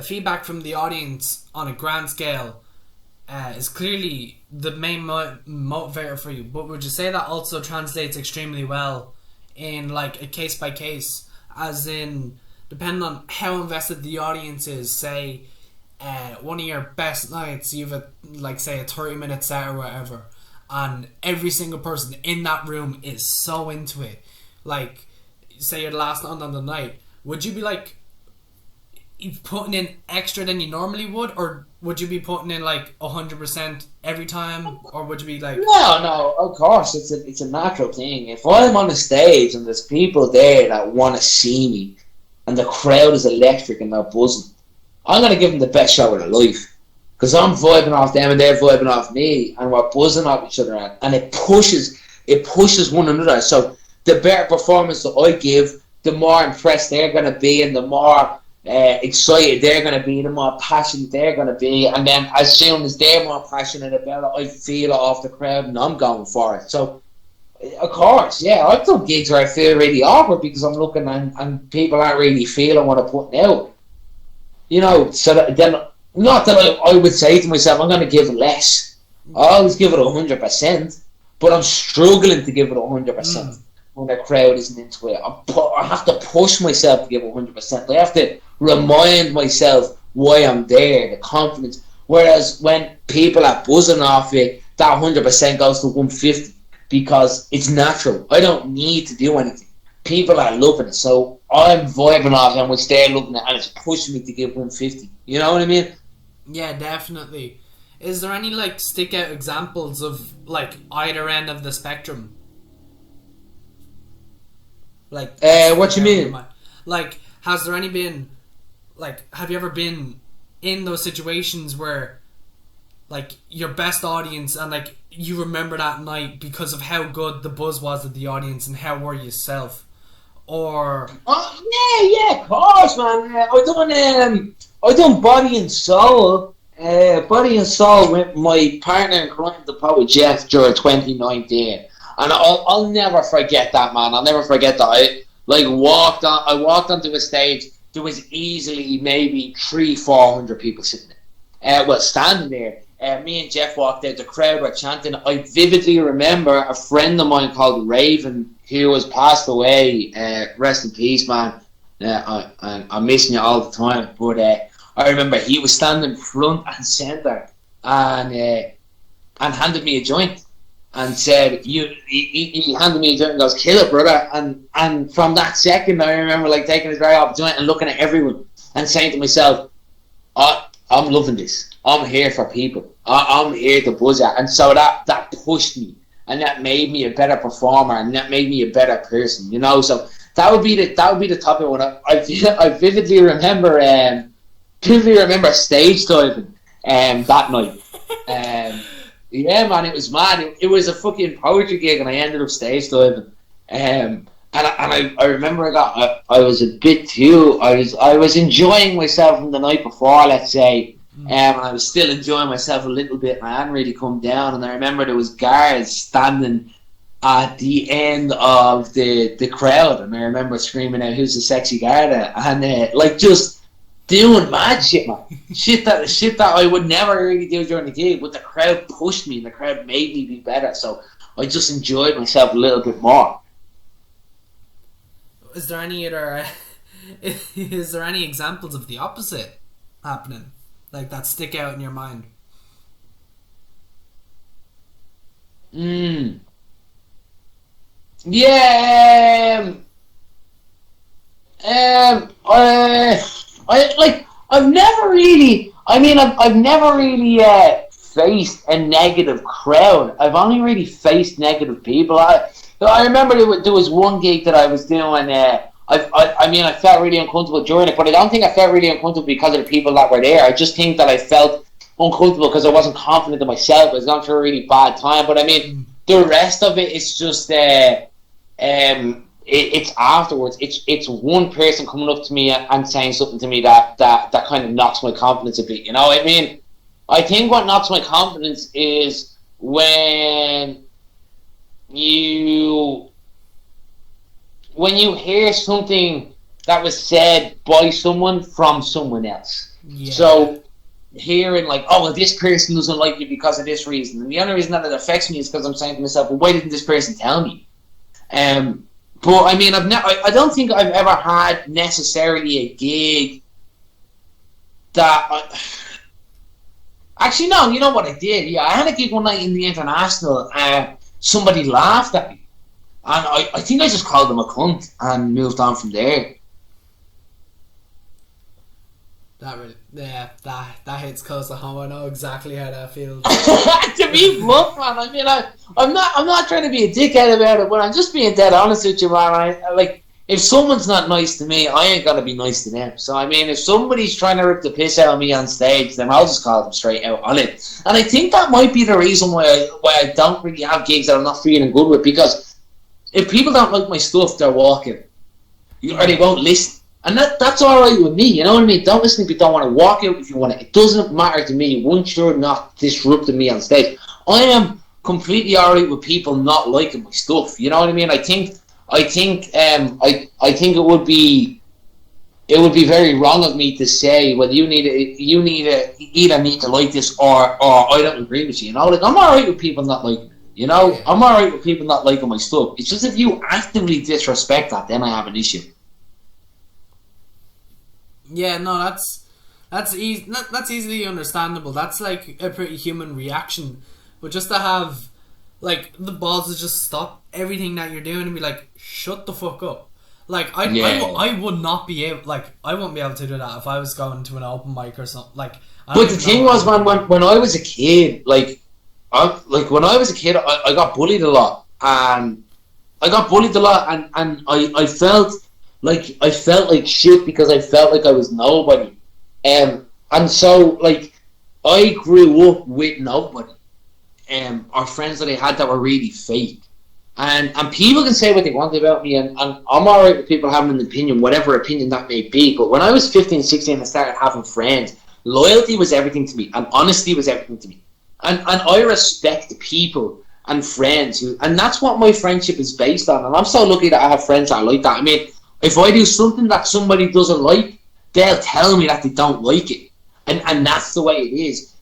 feedback from the audience on a grand scale is clearly the main motivator for you. But would you say that also translates extremely well in, like, a case by case, as in, depending on how invested the audience is? Say one of your best nights, you've say a 30-minute set or whatever, and every single person in that room is so into it. Like, say you're the last on the night, would you be like putting in extra than you normally would, or would you be putting in like 100% every time, or would you be like... No, of course, it's a natural thing. If I'm on a stage and there's people there that want to see me, and the crowd is electric and they're buzzing, I'm going to give them the best show of their life, because I'm vibing off them and they're vibing off me, and we're buzzing off each other, and it pushes one another. So the better performance that I give, the more impressed they're going to be, and the more excited they're going to be, the more passionate they're going to be, and then as soon as they're more passionate about it, I feel it off the crowd and I'm going for it. So of course, yeah, I've done gigs where I feel really awkward because I'm looking and people aren't really feeling what I'm putting out. You know, so then, not that I would say to myself, I'm going to give less. I always give it 100%, but I'm struggling to give it 100% when the crowd isn't into it. I have to push myself to give it 100%. I have to remind myself why I'm there, the confidence. Whereas when people are buzzing off it, that 100% goes to 150 because it's natural. I don't need to do anything. People are loving it, so I'm vibing off it, which they're loving it, and it's pushing me to give 150. You know what I mean? Yeah, definitely. Is there any like stick out examples of like either end of the spectrum? Like, what you mean? Like, has there any been, like, have you ever been in those situations where, like, your best audience and, like, you remember that night because of how good the buzz was of the audience and how were you yourself? or Oh yeah, of course, man. I done Body and Soul. Body and Soul with my partner in crime, the poet Jeff, during 2019, and I'll never forget that, man. I'll never forget that. I walked onto a stage. There was easily maybe 300-400 people sitting there. Standing there. Me and Jeff walked out. The crowd were chanting. I vividly remember a friend of mine called Raven, who was passed away. Rest in peace, man. I'm missing you all the time. But I remember he was standing front and centre and handed me a joint and said, he handed me a joint and goes, "Kill it, brother." And from that second, I remember like taking his very off joint and looking at everyone and saying to myself, I'm loving this. I'm here for people. I'm here to buzz at. And so that pushed me, and that made me a better performer, and that made me a better person. You know, so that would be the topic one. I vividly remember stage diving that night. Yeah, man, it was mad. It was a fucking poetry gig, and I ended up stage diving. And I remember I was a bit too. I was enjoying myself from the night before, let's say. And I was still enjoying myself a little bit. I hadn't really come down, and I remember there was guards standing at the end of the crowd, and I remember screaming out, "Who's the sexy guard?" And like just doing mad shit, man. shit that I would never really do during the gig, but the crowd pushed me, and the crowd made me be better. So I just enjoyed myself a little bit more. Is there any other? Is there any examples of the opposite happening, like that stick out in your mind? Yeah. I've never really. I mean, I've never really faced a negative crowd. I've only really faced negative people. I remember there was one gig that I was doing. I felt really uncomfortable during it, but I don't think I felt really uncomfortable because of the people that were there. I just think that I felt uncomfortable because I wasn't confident in myself. I was going through a really bad time. But I mean, the rest of it is just it's afterwards. It's one person coming up to me and saying something to me that kind of knocks my confidence a bit. You know what I mean? I think what knocks my confidence is when you hear something that was said by someone from someone else. Yeah. So hearing like, "Oh, well, this person doesn't like you because of this reason," and the only reason that it affects me is because I'm saying to myself, "Well, why didn't this person tell me?" But I mean, I don't think I've ever had necessarily a gig that. Actually, no. You know what I did? Yeah, I had a gig one night in the International. Somebody laughed at me, and I think I just called them a cunt and moved on from there. That hits close to home. I know exactly how that feels. To be blunt, man. I mean, I'm not trying to be a dickhead about it, but I'm just being dead honest with you, man. If someone's not nice to me, I ain't gonna be nice to them. So I mean, if somebody's trying to rip the piss out of me on stage, then I'll just call them straight out on it. And I think that might be the reason why I don't really have gigs that I'm not feeling good with, because if people don't like my stuff, they're walking, or they won't listen. And that's alright with me, you know what I mean? Don't listen if you don't want to, walk out if you want to. It doesn't matter to me once you're not disrupting me on stage. I am completely alright with people not liking my stuff, you know what I mean? I think it would be very wrong of me to say, well, you either need to like this or I don't agree with you, you know? Like, I'm alright with people not liking it, you know? Yeah. I'm alright with people not liking my stuff. It's just if you actively disrespect that, then I have an issue. Yeah, no, that's easily understandable. That's like a pretty human reaction. But just to have like the balls to just stop everything that you're doing and be like, shut the fuck up. Like I would not be able, like, I wouldn't be able to do that if I was going to an open mic or something. Like, but the thing was, man, when I was a kid, I got bullied a lot, and I felt like shit because I felt like I was nobody. And so, like, I grew up with nobody. Our friends that I had that were really fake. And people can say what they want about me, and I'm alright with people having an opinion, whatever opinion that may be. But when I was 15, 16 and started having friends, loyalty was everything to me, and honesty was everything to me. And I respect people and friends who, and that's what my friendship is based on. And I'm so lucky that I have friends that are like that. I mean, if I do something that somebody doesn't like, they'll tell me that they don't like it, and that's the way it is.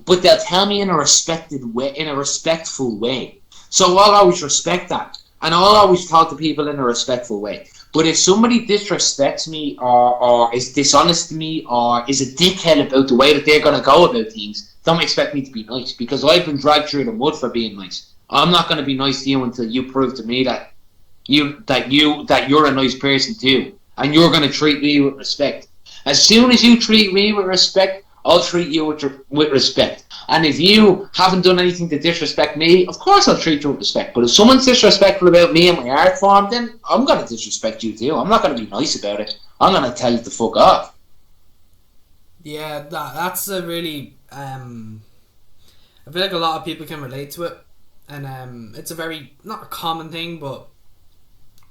But they'll tell me in a respectful way. So I'll always respect that, and I'll always talk to people in a respectful way. But if somebody disrespects me, or is dishonest to me, or is a dickhead about the way that they're going to go about things, don't expect me to be nice, because I've been dragged through the mud for being nice. I'm not going to be nice to you until you prove to me that you're a nice person too, and you're going to treat me with respect. As soon as you treat me with respect, I'll treat you with respect. And if you haven't done anything to disrespect me, of course I'll treat you with respect. But if someone's disrespectful about me and my art form, then I'm going to disrespect you too. I'm not going to be nice about it. I'm going to tell you to fuck off. Yeah, that's a really... I feel like a lot of people can relate to it. And it's a very... not a common thing, but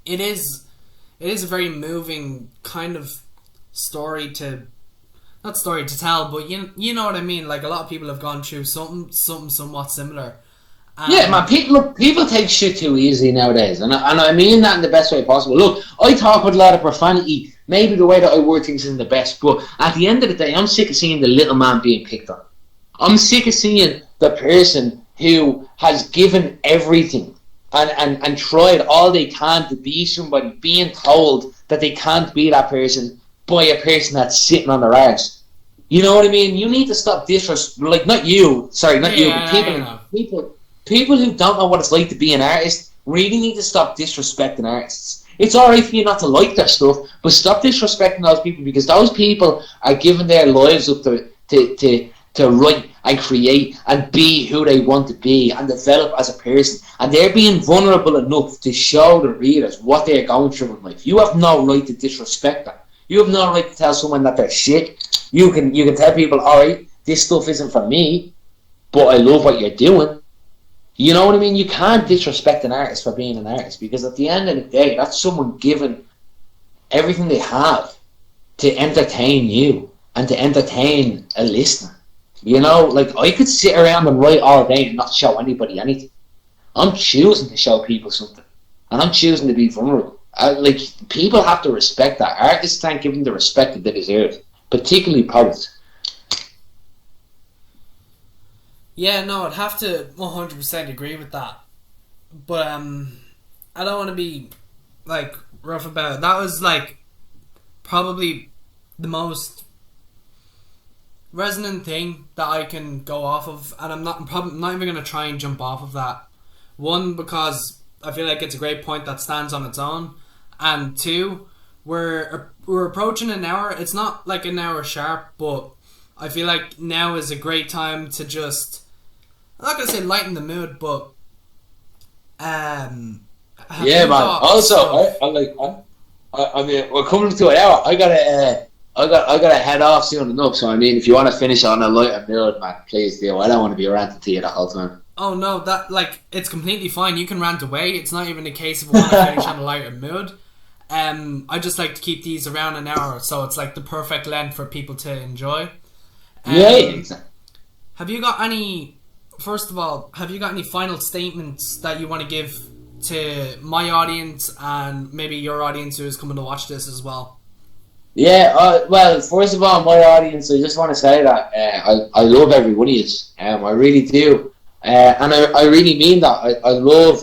it is a very moving kind of story to... not story to tell, but you know what I mean. Like, a lot of people have gone through something somewhat similar. Yeah, man. People take shit too easy nowadays, and I mean that in the best way possible. Look, I talk with a lot of profanity. Maybe the way that I word things isn't the best, but at the end of the day, I'm sick of seeing the little man being picked on. I'm sick of seeing the person who has given everything and tried all they can to be somebody, being told that they can't be that person by a person that's sitting on their arse. You know what I mean? You need to stop like, not you, but people who don't know what it's like to be an artist really need to stop disrespecting artists. It's alright for you not to like their stuff, but stop disrespecting those people, because those people are giving their lives up to write and create and be who they want to be and develop as a person, and they're being vulnerable enough to show the readers what they're going through in life. You have no right to disrespect that. You have no right to tell someone that they're shit. You can tell people, alright, this stuff isn't for me, but I love what you're doing. You know what I mean? You can't disrespect an artist for being an artist, because at the end of the day, that's someone giving everything they have to entertain you and to entertain a listener. You know, like, I could sit around and write all day and not show anybody anything. I'm choosing to show people something, and I'm choosing to be vulnerable. Like, people have to respect that. Artists can't give them the respect that they deserve, particularly poets. Yeah, no, I'd have to 100% agree with that. But I don't want to be, like, rough about it. That was, like, probably the most resonant thing that I can go off of, and I'm not even going to try and jump off of that. One, because I feel like it's a great point that stands on its own, and two, we're approaching an hour. It's not like an hour sharp, but I feel like now is a great time to just, I'm not going to say lighten the mood, but yeah, man. Also, I mean, we're coming to an hour. I gotta head off soon enough. So I mean, if you want to finish on a lighter mood, man, please do. I don't want to be ranting to you the whole time. Oh no, that, like, it's completely fine. You can rant away. It's not even a case of want to finish on a lighter mood. I just like to keep these around an hour, so it's like the perfect length for people to enjoy. Yeah. Have you got any? First of all, have you got any final statements that you want to give to my audience and maybe your audience who is coming to watch this as well? Yeah, well, first of all, my audience, I just want to say that I love every one of you. I really do. And I really mean that. I love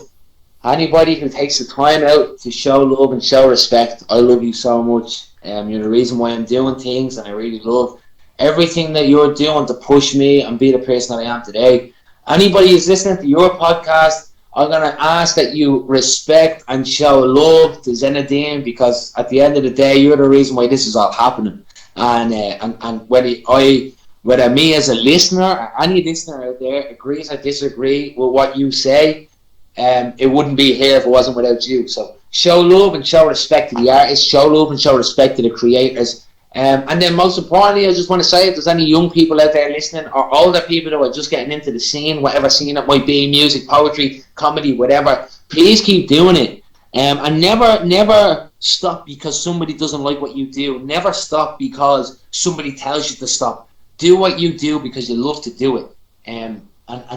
anybody who takes the time out to show love and show respect. I love you so much. You're the reason why I'm doing things, and I really love everything that you're doing to push me and be the person that I am today. Anybody who's listening to your podcast, I'm going to ask that you respect and show love to Zenadean, because at the end of the day, you're the reason why this is all happening. And whether me as a listener or any listener out there agrees or disagrees with what you say, it wouldn't be here if it wasn't without you. So show love and show respect to the artists, show love and show respect to the creators. And then most importantly, I just want to say, if there's any young people out there listening, or older people who are just getting into the scene, whatever scene it might be, music, poetry, comedy, whatever, please keep doing it. And never stop because somebody doesn't like what you do. Never stop because somebody tells you to stop. Do what you do because you love to do it. And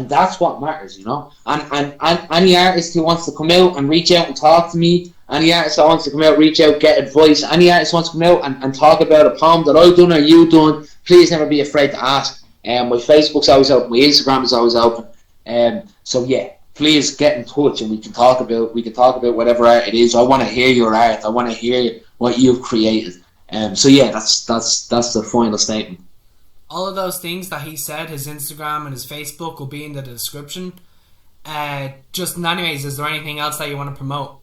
that's what matters, you know. And any artist who wants to come out and reach out and talk to me, any artist that wants to come out, reach out, get advice, any artist wants to come out and talk about a poem that I've done or you done, please never be afraid to ask. My Facebook's always open, my Instagram is always open. So yeah, please get in touch and we can talk about whatever art it is. I want to hear your art. I want to hear what you've created. So yeah, that's the final statement. All of those things that he said, his Instagram and his Facebook, will be in the description. Just anyways, is there anything else that you want to promote?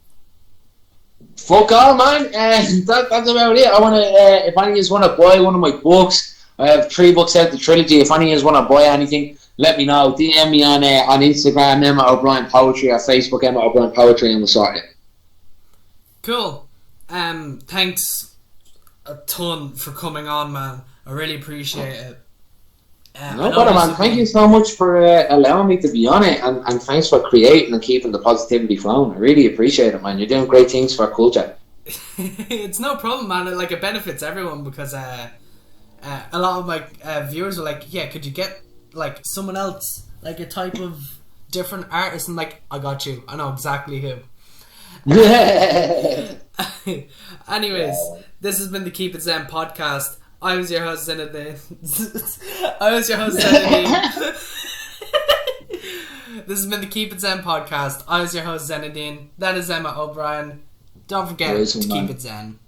Fuck all, man. That's about it. I want to. If any of you want to buy one of my books, I have 3 books out, the trilogy. If any of you want to buy anything, let me know. DM me on Instagram, Emmet O'Brien Poetry, or Facebook, Emmet O'Brien Poetry, and we'll sort it. Cool. Thanks a ton for coming on, man. I really appreciate it. No bother, man. Thank you so much for allowing me to be on it, and thanks for creating and keeping the positivity flowing. I really appreciate it, man. You're doing great things for culture. It's no problem, man. Like, it benefits everyone because a lot of my viewers are like, yeah, could you get like someone else, like a type of different artist? And like, I got you. I know exactly who. Anyways, this has been the Keep It Zen podcast. I was your host, Zenadean. This has been the Keep It Zen podcast. I was your host, Zenadean. That is Emmet O'Brien. Don't forget to keep it zen.